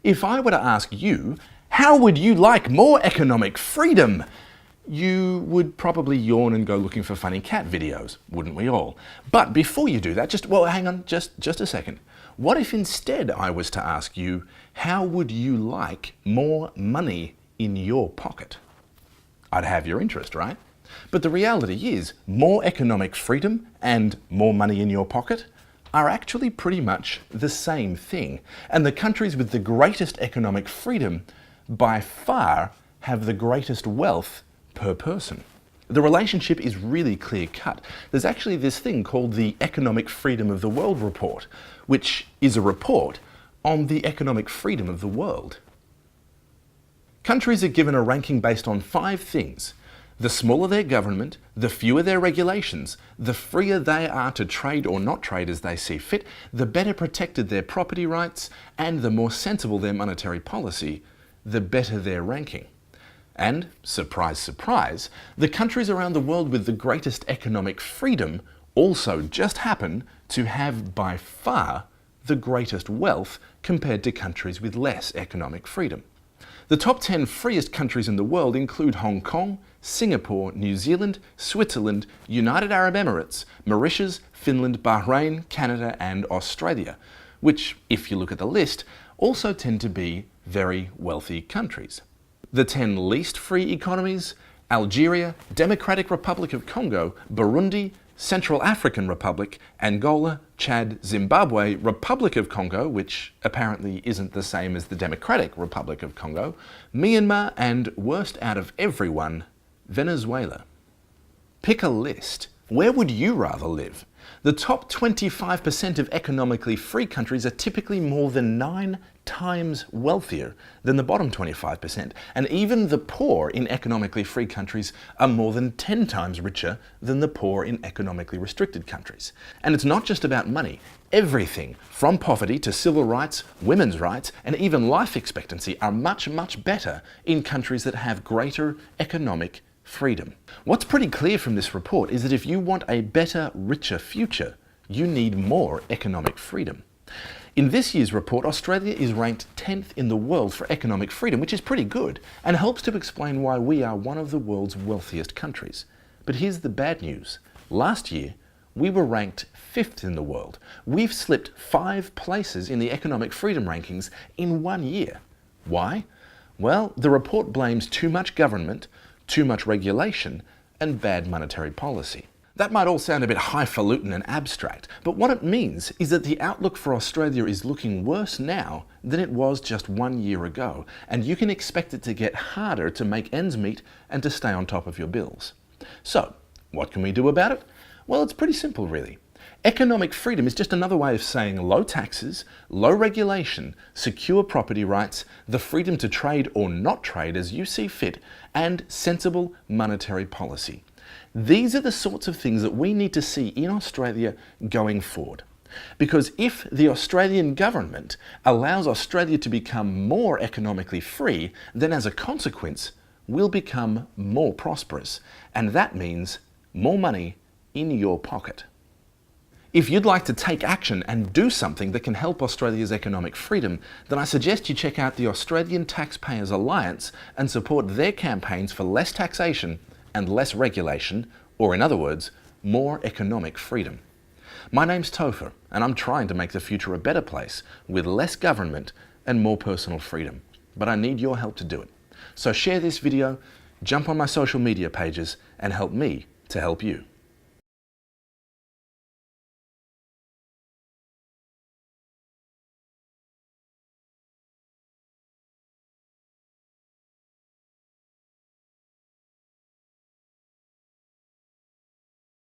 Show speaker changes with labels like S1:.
S1: If I were to ask you, how would you like more economic freedom? You would probably yawn and go looking for funny cat videos, wouldn't we all? But before you do that, hang on, just a second. What if instead I was to ask you, how would you like more money in your pocket? I'd have your interest, right? But the reality is, more economic freedom and more money in your pocket are actually pretty much the same thing. And the countries with the greatest economic freedom by far have the greatest wealth per person. The relationship is really clear-cut. There's actually this thing called the Economic Freedom of the World Report, which is a report on the economic freedom of the world. Countries are given a ranking based on 5 things. The smaller their government, the fewer their regulations, the freer they are to trade or not trade as they see fit, the better protected their property rights, and the more sensible their monetary policy, the better their ranking. And, surprise, surprise, the countries around the world with the greatest economic freedom also just happen to have by far the greatest wealth compared to countries with less economic freedom. The top 10 freest countries in the world include Hong Kong, Singapore, New Zealand, Switzerland, United Arab Emirates, Mauritius, Finland, Bahrain, Canada and Australia, which, if you look at the list, also tend to be very wealthy countries. The 10 least free economies: Algeria, Democratic Republic of Congo, Burundi, Central African Republic, Angola, Chad, Zimbabwe, Republic of Congo, which apparently isn't the same as the Democratic Republic of Congo, Myanmar, and worst out of everyone, Venezuela. Pick a list. Where would you rather live? The top 25% of economically free countries are typically more than 9 times wealthier than the bottom 25%, and even the poor in economically free countries are more than 10 times richer than the poor in economically restricted countries. And it's not just about money. Everything from poverty to civil rights, women's rights, and even life expectancy are much, much better in countries that have greater economic freedom. What's pretty clear from this report is that if you want a better, richer future, you need more economic freedom. In this year's report, Australia is ranked 10th in the world for economic freedom, which is pretty good, and helps to explain why we are one of the world's wealthiest countries. But here's the bad news. Last year, we were ranked 5th in the world. We've slipped 5 places in the economic freedom rankings in 1 year. Why? Well, the report blames too much government, too much regulation, and bad monetary policy. That might all sound a bit highfalutin and abstract, but what it means is that the outlook for Australia is looking worse now than it was just 1 year ago, and you can expect it to get harder to make ends meet and to stay on top of your bills. So, what can we do about it? Well, it's pretty simple, really. Economic freedom is just another way of saying low taxes, low regulation, secure property rights, the freedom to trade or not trade as you see fit, and sensible monetary policy. These are the sorts of things that we need to see in Australia going forward. Because if the Australian government allows Australia to become more economically free, then as a consequence, we'll become more prosperous. And that means more money in your pocket. If you'd like to take action and do something that can help Australia's economic freedom, then I suggest you check out the Australian Taxpayers Alliance and support their campaigns for less taxation and less regulation, or in other words, more economic freedom. My name's Topher, and I'm trying to make the future a better place with less government and more personal freedom. But I need your help to do it. So share this video, jump on my social media pages, and help me to help you.